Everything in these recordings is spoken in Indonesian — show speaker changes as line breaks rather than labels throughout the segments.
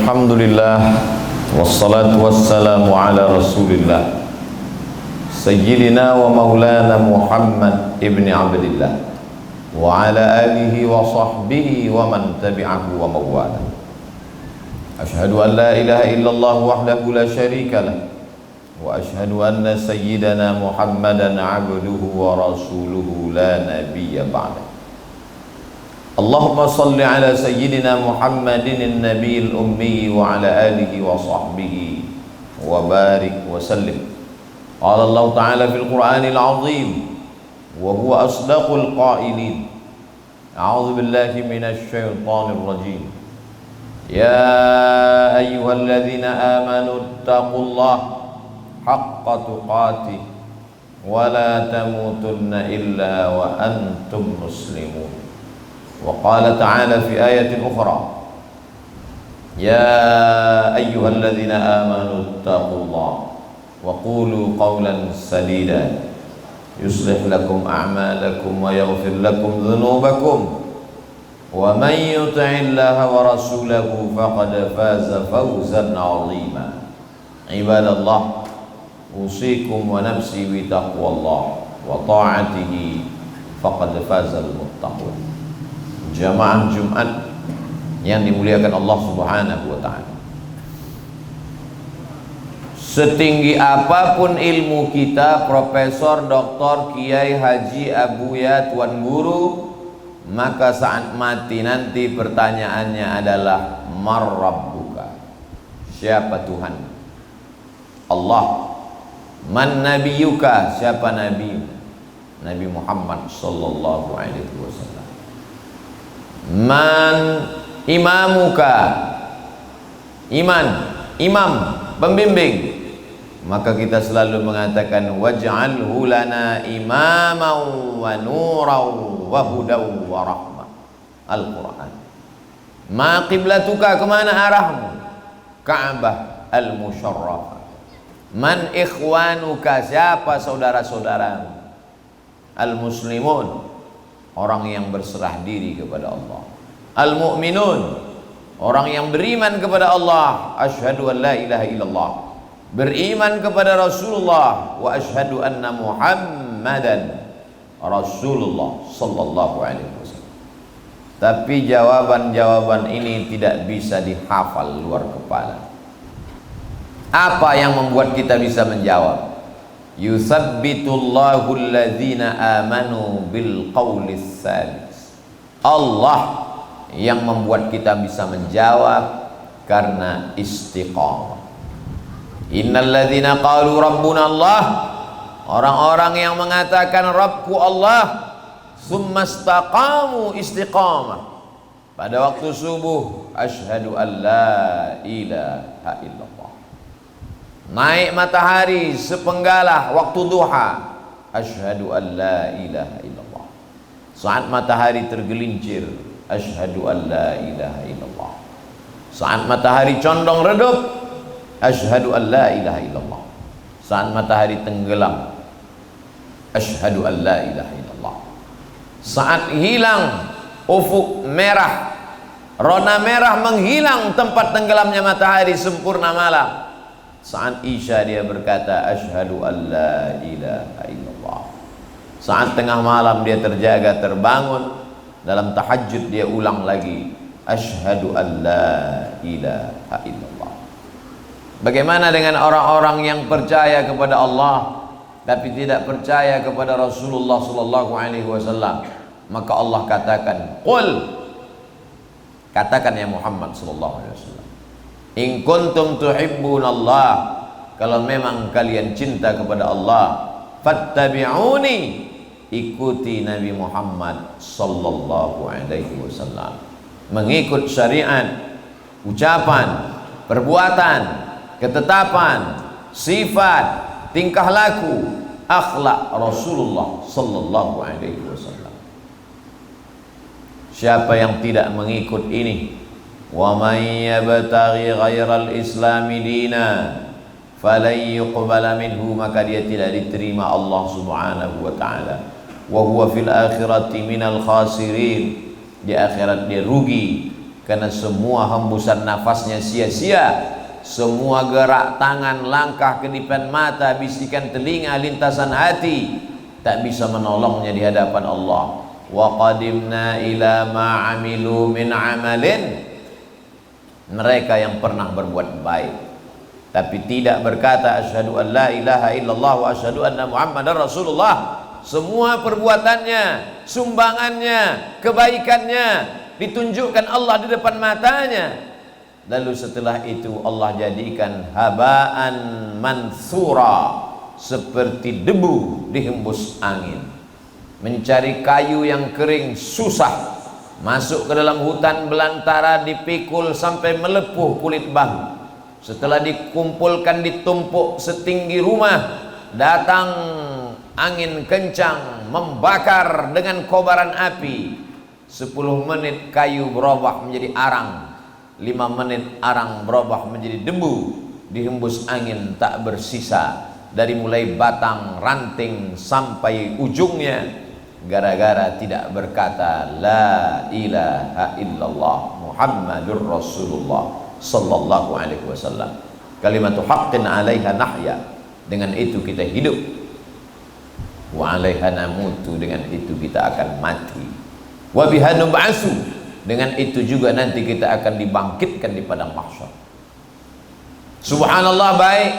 Alhamdulillah, wassalatu wassalamu ala rasulillah Sayyidina wa maulana Muhammad ibn Abdillah wa ala alihi wa sahbihi wa man tabi'ahu wa mawala. Ashhadu an la ilaha illallah wahdahu la sharika lah wa ashhadu anna sayyidana Muhammadan abduhu wa rasuluhu la nabiyya ba'dah. Allahumma salli ala sayyidina Muhammadin nabiyil ummi wa ala alihi wa sahbihi wa barik wa sallim. Qala Allah ta'ala fil Qur'anil azim wa huwa asdaqul qailin. A'udzu billahi minasy syaithanir rajim. Ya ayyuhalladzina amanu taqullaha haqqa tuqatih wa la tamutunna illa wa antum muslimun. وقال تعالى في آية أخرى يا أيها الذين آمنوا اتقوا الله وقولوا قولا سديدا يصلح لكم أعمالكم ويغفر لكم ذنوبكم ومن يطع الله ورسوله فقد فاز فوزا عظيما. عباد الله أوصيكم ونفسي بتقوى الله وطاعته فقد فاز المتقون. Jamaah Jumat yang dimuliakan Allah Subhanahu wa ta'ala, setinggi apapun ilmu kita, profesor, doktor, kiai, haji, abuya, tuan guru, maka saat mati nanti pertanyaannya adalah man rabbuka, siapa Tuhan? Allah. Man nabiyuka, siapa nabi? Nabi Muhammad sallallahu alaihi wasallam. Man imamuka, imam, pembimbing. Maka kita selalu mengatakan waj'alhu lana imaman wa nuran wa hudaw wa rahmah. Al-Quran. Ma qiblatuka, kemana arahmu? Ka'bah al-musyarrafah. Man ikhwanuka, siapa saudara-saudaramu? Al-muslimun, orang yang berserah diri kepada Allah. Al-mu'minun, orang yang beriman kepada Allah. Asyhadu an la ilaha illallah, beriman kepada Rasulullah. Wa asyhadu anna Muhammadan Rasulullah sallallahu alaihi wasallam. Tapi jawaban-jawaban ini tidak bisa dihafal luar kepala. Apa yang membuat kita bisa menjawab? Yuthabbitullahu alladhina amanu bil qawlis sadis. Allah yang membuat kita bisa menjawab karena istiqamah. Innal ladzina qalu rabbuna Allah, orang-orang yang mengatakan Rabbku Allah, summa istaqamu, istiqamah pada waktu subuh, asyhadu an la ilaha illallah. Naik matahari sepenggalah waktu duha, asyhadu an la ilaha illallah. Saat matahari tergelincir, asyhadu an la ilaha illallah. Saat matahari condong redup, asyhadu an la ilaha illallah. Saat matahari tenggelam, asyhadu an la ilaha illallah. Saat hilang ufuk merah, rona merah menghilang tempat tenggelamnya matahari, sempurna malam, saat isya dia berkata asyhadu an la ilaha illallah. Saat tengah malam dia terjaga terbangun, dalam tahajud dia ulang lagi asyhadu an la ilaha illallah. Bagaimana dengan orang-orang yang percaya kepada Allah tapi tidak percaya kepada Rasulullah sallallahu alaihi wasallam? Maka Allah katakan, qul, katakan ya Muhammad sallallahu alaihi wasallam, in kuntum tuhibbunallah, kalau memang kalian cinta kepada Allah, fattabi'uni, ikuti Nabi Muhammad sallallahu alaihi wasallam. Mengikut syariat, ucapan, perbuatan, ketetapan, sifat, tingkah laku, akhlak Rasulullah sallallahu alaihi wasallam. Siapa yang tidak mengikut ini, wa may yabtaghi ghairal islami dina falan yuqbala minhu, maka dia tidak diterima Allah Subhanahu wa taala. Wa huwa fil akhirati minal khasirin, di akhirat dia rugi, karena semua hembusan nafasnya sia-sia, semua gerak tangan, langkah, kedipan mata, bisikan telinga, lintasan hati tak bisa menolongnya di hadapan Allah. Wa qadimna ila ma amilu min amalin, mereka yang pernah berbuat baik tapi tidak berkata asyhadu an la ilaha illallah wa asyhadu anna muhammadar rasulullah, semua perbuatannya, sumbangannya, kebaikannya ditunjukkan Allah di depan matanya, lalu setelah itu Allah jadikan habaan mansura, seperti debu dihembus angin. Mencari kayu yang kering susah, masuk ke dalam hutan belantara dipikul sampai melepuh kulit bahu. Setelah dikumpulkan ditumpuk setinggi rumah, datang angin kencang membakar dengan kobaran api. 10 menit kayu berubah menjadi arang, 5 menit arang berubah menjadi debu, dihembus angin tak bersisa dari mulai batang, ranting sampai ujungnya, gara-gara tidak berkata la ilaha illallah Muhammadur Rasulullah sallallahu alaihi wasallam. Kalimatu haqqin 'alaiha nahya, dengan itu kita hidup, wa 'alaiha namutu, dengan itu kita akan mati, wa biha nub'atsu, dengan itu juga nanti kita akan dibangkitkan di padang mahsyar. Subhanallah baik,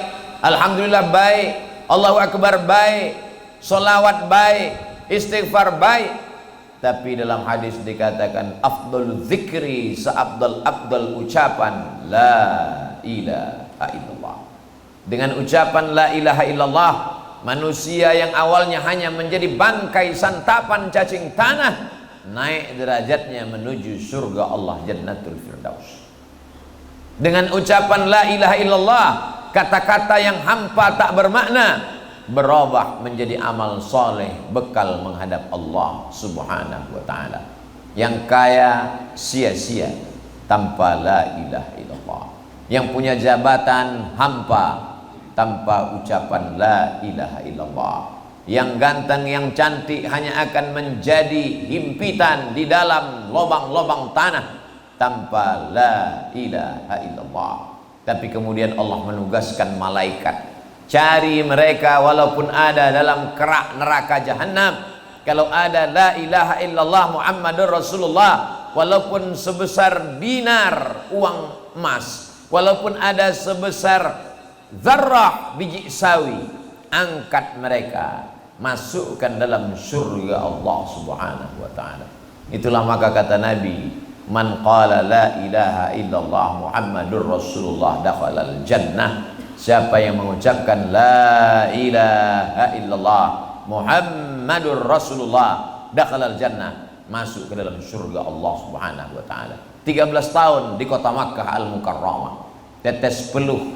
alhamdulillah baik, Allahu akbar baik, solawat baik, istighfar baik, tapi dalam hadis dikatakan afdal zikri, seabdal ucapan la ilaha illallah. Dengan ucapan la ilaha illallah, manusia yang awalnya hanya menjadi bangkai santapan cacing tanah naik derajatnya menuju surga Allah, Jannatul Firdaus. Dengan ucapan la ilaha illallah, kata-kata yang hampa tak bermakna berubah menjadi amal soleh, bekal menghadap Allah subhanahu wa ta'ala. Yang kaya sia-sia tanpa la ilaha illallah, yang punya jabatan hampa tanpa ucapan la ilaha illallah, yang ganteng, yang cantik hanya akan menjadi himpitan di dalam lubang-lubang tanah tanpa la ilaha illallah. Tapi kemudian Allah menugaskan malaikat, cari mereka walaupun ada dalam kerak neraka jahanam. Kalau ada la ilaha illallah Muhammadur Rasulullah, walaupun sebesar dinar uang emas, walaupun ada sebesar zarrah biji sawi, angkat mereka, masukkan dalam surga Allah subhanahu wa ta'ala. Itulah maka kata Nabi, man qala la ilaha illallah Muhammadur Rasulullah dakhalal jannah. Siapa yang mengucapkan la ilaha illallah Muhammadur Rasulullah dakhalal jannah, masuk ke dalam surga Allah subhanahu wa ta'ala. 13 tahun di kota Makkah Al-Mukarramah, tetes peluh,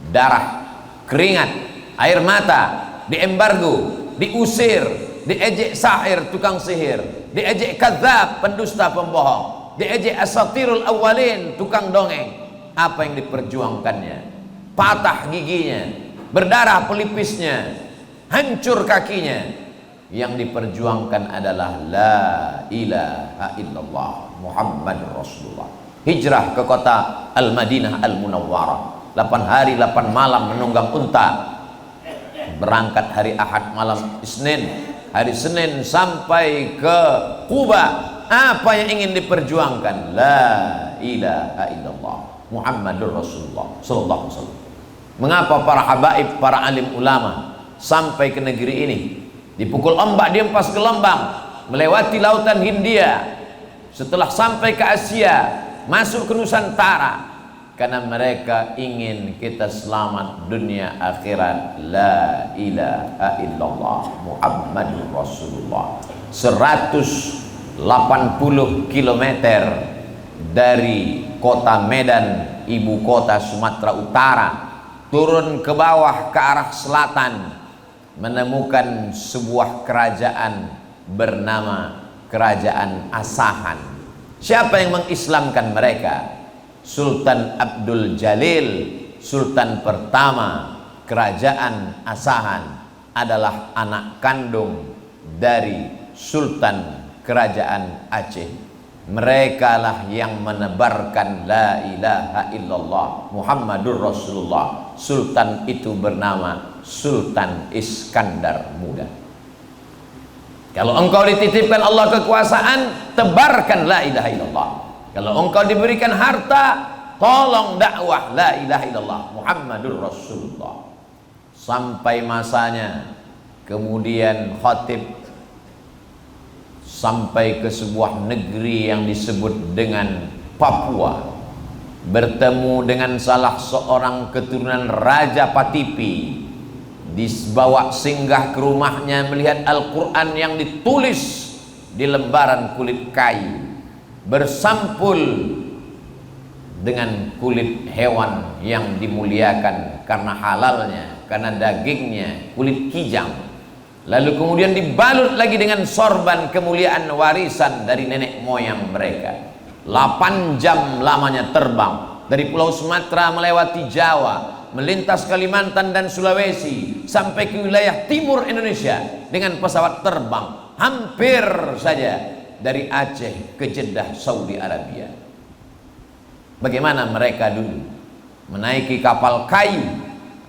darah, keringat, air mata, diembargo, diusir, diejek sahir, tukang sihir, diejek kadzab, pendusta pembohong, diejek asatirul awalin, tukang dongeng. Apa yang diperjuangkannya? Patah giginya, berdarah pelipisnya, hancur kakinya. Yang diperjuangkan adalah la ilaha illallah Muhammadur Rasulullah. Hijrah ke kota Al-Madinah Al-Munawwarah, 8 hari 8 malam menunggang unta, berangkat hari Ahad malam Isnin, hari Senin sampai ke Kuba. Apa yang ingin diperjuangkan? La ilaha illallah Muhammadur Rasulullah sallallahu alaihi wasallam. Mengapa para habaib, para alim ulama sampai ke negeri ini, dipukul ombak diempas ke Lembang, melewati lautan Hindia, setelah sampai ke Asia, masuk ke Nusantara, karena mereka ingin kita selamat dunia akhirat. La ilaha illallah Muhammadur Rasulullah. 180 km dari kota Medan, ibu kota Sumatera Utara, turun ke bawah ke arah selatan, menemukan sebuah kerajaan bernama Kerajaan Asahan. Siapa yang mengislamkan mereka? Sultan Abdul Jalil, sultan pertama Kerajaan Asahan, adalah anak kandung dari Sultan Kerajaan Aceh, Mereka lah yang menebarkan la ilaha illallah Muhammadur Rasulullah. Sultan itu bernama Sultan Iskandar Muda. Kalau engkau dititipkan Allah kekuasaan, tebarkan la ilaha illallah. Kalau engkau diberikan harta, tolong dakwah la ilaha illallah Muhammadur Rasulullah. Sampai masanya, kemudian khatib sampai ke sebuah negeri yang disebut dengan Papua, bertemu dengan salah seorang keturunan Raja Patipi, dibawa singgah ke rumahnya, melihat Al-Quran yang ditulis di lembaran kulit kayu, bersampul dengan kulit hewan yang dimuliakan karena halalnya, karena dagingnya, kulit kijang. Lalu kemudian dibalut lagi dengan sorban kemuliaan warisan dari nenek moyang mereka. 8 jam lamanya terbang dari Pulau Sumatera melewati Jawa, melintas Kalimantan dan Sulawesi sampai ke wilayah timur Indonesia dengan pesawat terbang. Hampir saja dari Aceh ke Jeddah, Saudi Arabia. Bagaimana mereka dulu menaiki kapal kayu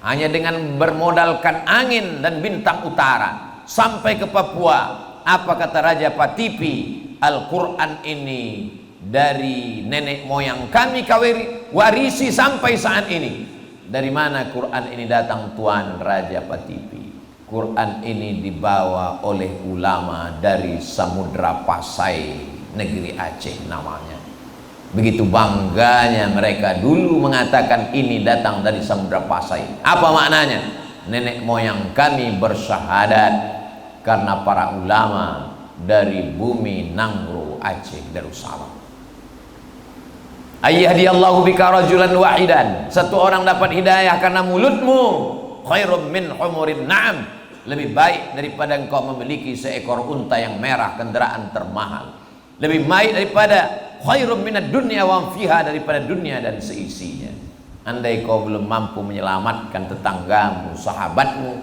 hanya dengan bermodalkan angin dan bintang utara sampai ke Papua. Apa kata Raja Patipi? Al-Quran ini dari nenek moyang kami warisi sampai saat ini. Dari mana Quran ini datang, Tuan Raja Patipi? Quran ini dibawa oleh ulama dari Samudra Pasai, negeri Aceh namanya. Begitu bangganya mereka dulu mengatakan ini datang dari Samudra Pasai. Apa maknanya? Nenek moyang kami bersyahadat karena para ulama dari bumi Nangro, Aceh, Darussalam. Ayyahdiyallahu bika rajulan wahidan. Satu orang dapat hidayah karena mulutmu. Khairum min humurin na'am. Lebih baik daripada engkau memiliki seekor unta yang merah, kendaraan termahal. Lebih baik daripada khairum minad dunya wa fiha, daripada dunia dan seisinya. Andai kau belum mampu menyelamatkan tetanggamu, sahabatmu,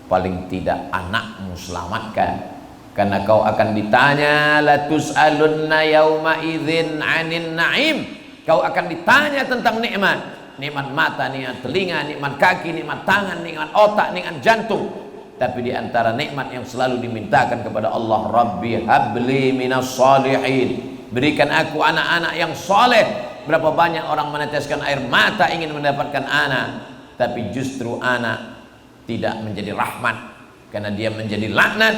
paling tidak anakmu selamatkan. Karena kau akan ditanya, la tus'alunna yauma idzin 'anin na'im. Kau akan ditanya tentang nikmat. Nikmat mata, nikmat telinga, nikmat kaki, nikmat tangan, nikmat otak, nikmat jantung. Tapi di antara nikmat yang selalu dimintakan kepada Allah, Rabbi habli minas salihin. Berikan aku anak-anak yang soleh. Berapa banyak orang meneteskan air mata ingin mendapatkan anak, tapi justru anak tidak menjadi rahmat karena dia menjadi laknat.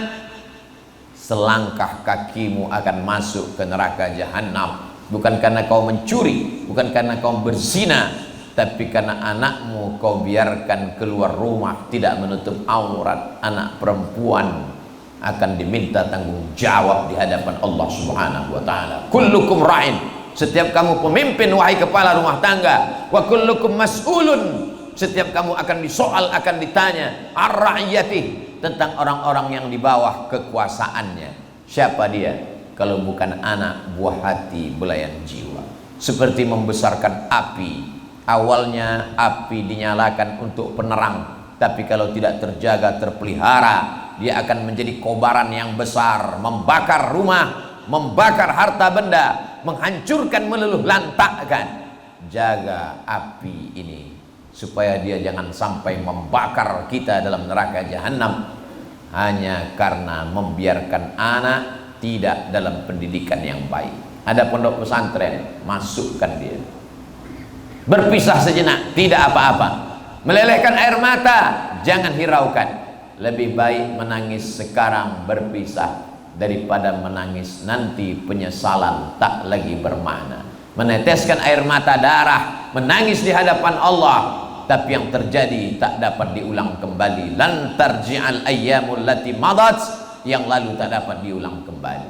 Selangkah kakimu akan masuk ke neraka jahanam, bukan karena kau mencuri, bukan karena kau berzina, tapi karena anakmu kau biarkan keluar rumah tidak menutup aurat. Anak perempuan akan diminta tanggung jawab di hadapan Allah Subhanahu wa taala. Kullukum ra'in. Setiap kamu pemimpin wahai kepala rumah tangga, wa kullukum mas'ulun. Setiap kamu akan disoal, akan ditanya ar-ra'iyati, tentang orang-orang yang di bawah kekuasaannya. Siapa dia kalau bukan anak buah hati belayan jiwa? Seperti membesarkan api. Awalnya api dinyalakan untuk penerang, tapi kalau tidak terjaga, terpelihara, dia akan menjadi kobaran yang besar, membakar rumah, membakar harta benda, menghancurkan, meluluh lantakkan. Jaga api ini supaya dia jangan sampai membakar kita dalam neraka jahanam hanya karena membiarkan anak tidak dalam pendidikan yang baik. Ada pondok pesantren, masukkan dia. Berpisah sejenak, tidak apa-apa. Melelehkan air mata, jangan hiraukan. Lebih baik menangis sekarang berpisah daripada menangis nanti penyesalan tak lagi bermakna. Meneteskan air mata darah, menangis di hadapan Allah, tapi yang terjadi tak dapat diulang kembali. Lan tarji'al ayyamul lati madat, yang lalu tak dapat diulang kembali.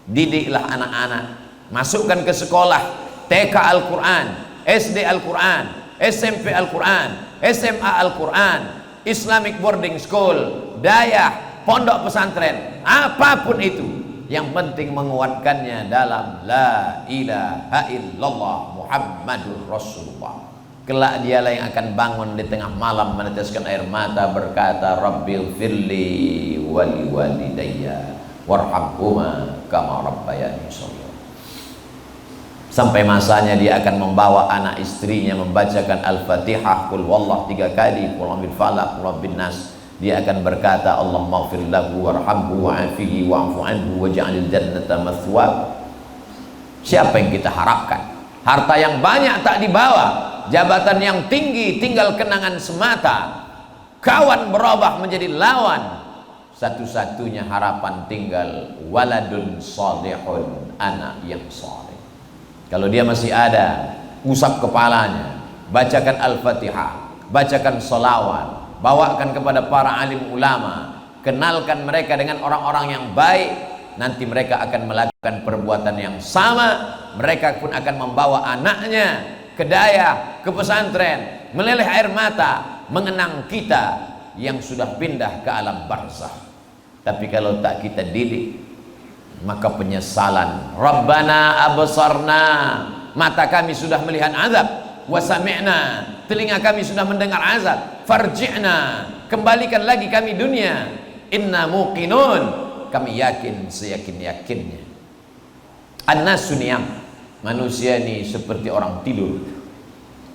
Didiklah anak-anak, masukkan ke sekolah TK Al-Quran, SD Al-Quran, SMP Al-Quran, SMA Al-Quran, Islamic boarding school, dayah, pondok pesantren, apapun itu, yang penting menguatkannya dalam la ilaha illallah Muhammadur Rasulullah. Kelak dialah yang akan bangun di tengah malam meneteskan air mata berkata, Rabbil firli wali walidayya warhamhuma kama rabbayani shaghira. Sampai masanya dia akan membawa anak istrinya membacakan Al-Fatihah, Qul wallah 3 kali, Qul a'udzu falaq, Qul rabbin nas. Dia akan berkata, Allahumma ighfir lahu warhamhu wa'afihi wa'fu anhu waj'alil jannata mathwab. Siapa yang kita harapkan? Harta yang banyak tak dibawa, jabatan yang tinggi tinggal kenangan semata, kawan berubah menjadi lawan. Satu-satunya harapan tinggal waladun salihun, anak yang saleh. Kalau dia masih ada, usap kepalanya, bacakan Al-Fatihah, bacakan sholawat, bawakan kepada para alim ulama, kenalkan mereka dengan orang-orang yang baik. Nanti mereka akan melakukan perbuatan yang sama. Mereka pun akan membawa anaknya ke daya, ke pesantren, meleleh air mata mengenang kita yang sudah pindah ke alam barzakh. Tapi kalau tak kita didik, maka penyesalan. Rabbana absarna, mata kami sudah melihat azab, wa sami'na, telinga kami sudah mendengar azab, farji'na, kembalikan lagi kami dunia, inna muqinun, kami yakin seyakin-yakinnya. An-nasu niyam, manusia ini seperti orang tidur,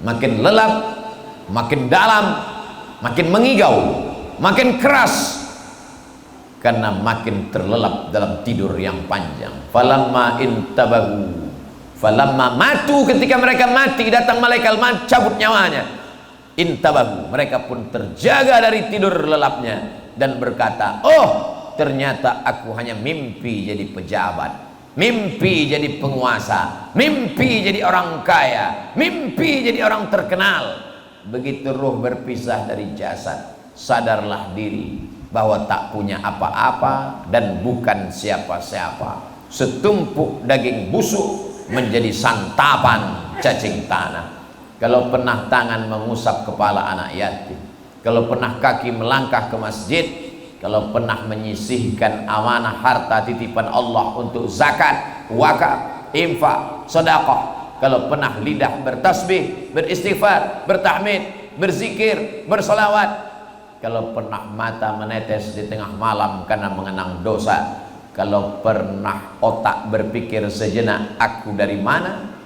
makin lelap, makin dalam, makin mengigau, makin keras, karena makin terlelap dalam tidur yang panjang. Falamma intabahu, falamma matu, ketika mereka mati, datang malaikat maut cabut nyawanya. Intabahu, mereka pun terjaga dari tidur lelapnya dan berkata, oh ternyata aku hanya mimpi jadi pejabat, mimpi jadi penguasa, mimpi jadi orang kaya, mimpi jadi orang terkenal. Begitu ruh berpisah dari jasad, sadarlah diri bahwa tak punya apa-apa dan bukan siapa-siapa. Setumpuk daging busuk menjadi santapan cacing tanah. Kalau pernah tangan mengusap kepala anak yatim, kalau pernah kaki melangkah ke masjid, kalau pernah menyisihkan amanah harta titipan Allah untuk zakat, wakaf, infak, sedekah, kalau pernah lidah bertasbih, beristighfar, bertahmid, berzikir, bersolawat, kalau pernah mata menetes di tengah malam karena mengenang dosa, kalau pernah otak berpikir sejenak, aku dari mana,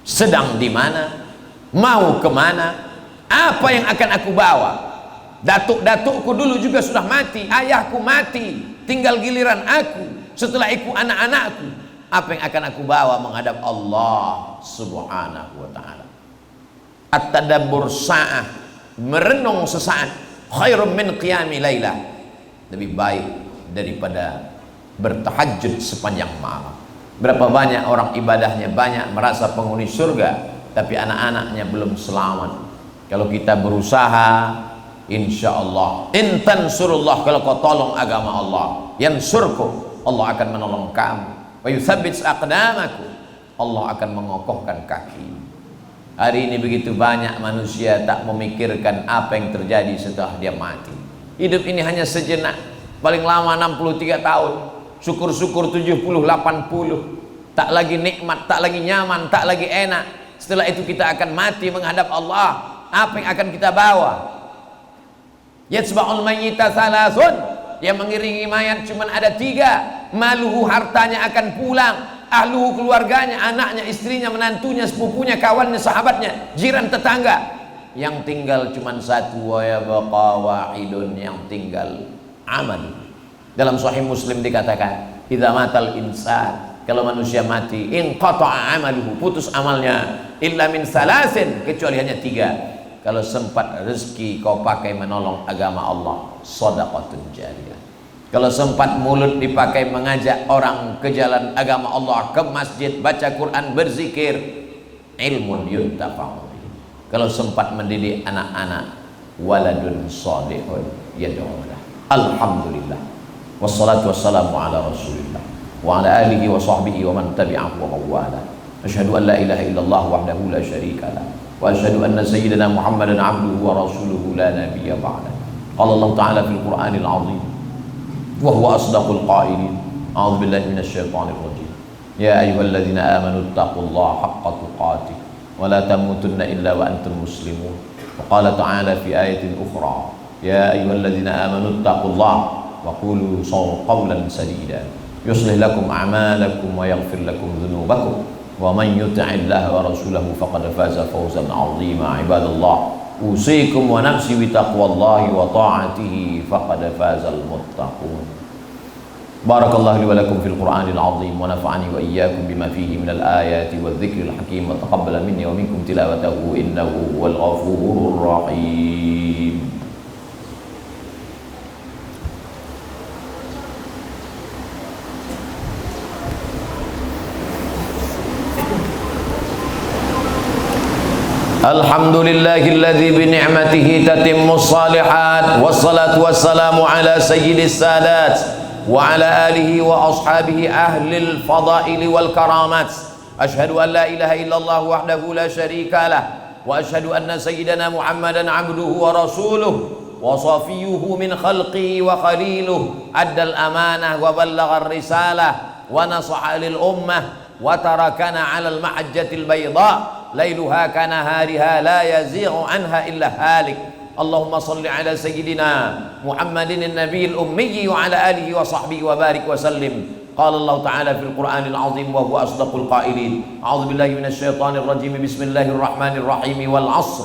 sedang di mana, mau kemana, apa yang akan aku bawa. Datuk-datukku dulu juga sudah mati, ayahku mati, tinggal giliran aku, setelah itu anak-anakku. Apa yang akan aku bawa menghadap Allah subhanahu wa ta'ala. At-tadabbur sa'ah, merenung sesaat, khairum min qiyami laylah, lebih baik daripada bertahajud sepanjang malam. Berapa banyak orang ibadahnya banyak, merasa penghuni surga, tapi anak-anaknya belum selamat. Kalau kita berusaha, insya Allah, intan surullah, kalau kau tolong agama Allah, yansurku, Allah akan menolong kamu, wa yuthabbits aqdamakum, Allah akan mengokohkan kaki. Hari ini begitu banyak manusia tak memikirkan apa yang terjadi setelah dia mati. Hidup ini hanya sejenak, paling lama 63 tahun, syukur-syukur 70, 80, tak lagi nikmat, tak lagi nyaman, tak lagi enak. Setelah itu kita akan mati menghadap Allah. Apa yang akan kita bawa? Yatsba'ul mayyita salasun, yang mengiringi mayat cuma ada 3. Maluhu, hartanya akan pulang, ahluhu, keluarganya, anaknya, istrinya, menantunya, sepupunya, kawannya, sahabatnya, jiran, tetangga. Yang tinggal cuma 1, wa yabqa wahidun, yang tinggal amal. Dalam Sahih Muslim dikatakan, idza matal insan, kalau manusia mati, inqata'a amaluhu, putus amalnya, illa min salasin, kecuali hanya 3. Kalau sempat rezeki kau pakai menolong agama Allah, shadaqatun jariyah. Kalau sempat mulut dipakai mengajak orang ke jalan agama Allah, ke masjid, baca Quran, berzikir, ilmun yuntafa'u bihi. Kalau sempat mendidik anak-anak, waladun salihun yad'ulah. Alhamdulillah, wassalatu wassalamu ala rasulillah wa ala alihi wa sahbihi wa man tabi'ahu wa mawala. Asyhadu an la ilaha illallah wahdahu la syarika lah, wa asyhadu anna sayyidina Muhammadan abduhu wa rasuluhu la nabiyya ba'da. Qala Allah ta'ala fil Qur'anil 'azim wa huwa asdaqul qailin. A'udzu billahi minasy syaithanir rajim. Ya ayyuhalladzina amanu taqullaha haqqa tuqatih wa la tamutunna illa wa antum muslimun. Wa qala ta'ala fi ayatin ukhra, ya ayyuhalladzina amanu taqullaha wa qulu qawlan sadida yuslih lakum a'malakum wa yaghfir lakum dhunubakum ومن يطع الله ورسوله فقد فاز فوزا عظيما. عباد الله، أوصيكم ونفسي بتقوى الله وطاعته فقد فاز المتقون. بارك الله لي ولكم في القرآن العظيم، ونفعني وإياكم بما فيه من الآيات والذكر الحكيم، وتقبل مني ومنكم تلاوته إنه هو الغفور الرحيم. الحمد لله الذي بنعمته تتم الصالحات، والصلاة والسلام على سيد السادات وعلى آله وأصحابه أهل الفضائل والكرامات. أشهد أن لا إله إلا الله وحده لا شريك له، وأشهد أن سيدنا محمدا عبده ورسوله وصفيه من خلقه وخليله، أدى الأمانة وبلغ الرسالة ونصح للأمة وتركنا على المحجة البيضاء ليلها كنهارها لا يزيغ عنها إلا هالك. اللهم صل على سيدنا محمد النبي الأمي وعلى آله وصحبه وبارك وسلم. قال الله تعالى في القرآن العظيم وهو أصدق القائلين: أعوذ بالله من الشيطان الرجيم، بسم الله الرحمن الرحيم، والعصر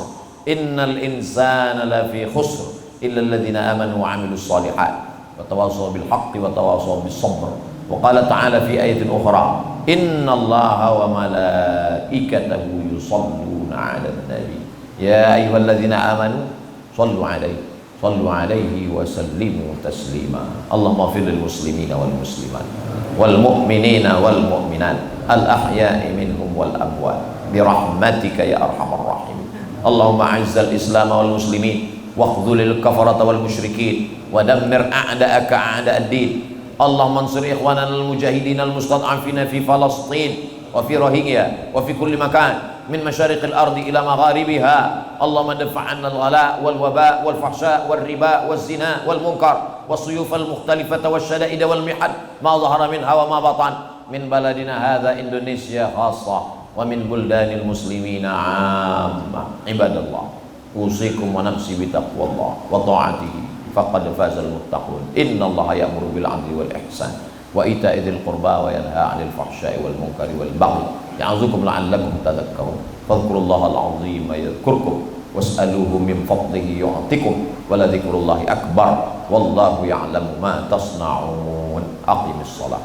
إن الإنسان لفي خسر إلا الذين آمنوا وعملوا الصالحات وتواصوا بالحق وتواصوا بالصبر. وقال تعالى في آية أخرى: إن الله وملائكته يصلون على النبي يا أيها الذين آمنوا صلوا عليه وسلموا تسليما. اللهم اغفر للمسلمين والمسلمات والمؤمنين والمؤمنات الأحياء منهم والأموات برحمتك يا أرحم الراحمين. اللهم أعز الإسلام والمسلمين واخذل الكفرة والمشركين ودمر أعداءك أعداء الدين. اللهم انصر إخواننا المجاهدين المستضعفين في فلسطين وفي روهينيا وفي كل مكان من مشارق الأرض إلى مغاربها. اللهم دفع عنا الغلاء والوباء والفحشاء والربا والزنا والمنكر والسيوف المختلفة والشدائد والمحن ما ظهر منها وما بطن من بلدنا هذا إندونيسيا خاصة ومن بلدان المسلمين عامة. عباد الله، أوصيكم ونفسي بتقوى الله وطاعته فقد فاز المتقون. إن الله يأمر بالعدل والإحسان وإيتاء ذي القربى وينهى عن الفحشاء والمنكر والبغي يعظكم لعلكم تذكرون. فاذكروا الله العظيم يذكركم واسألوه من فضله يعطكم ولذكر الله أكبر والله يعلم ما تصنعون. أقم الصلاة.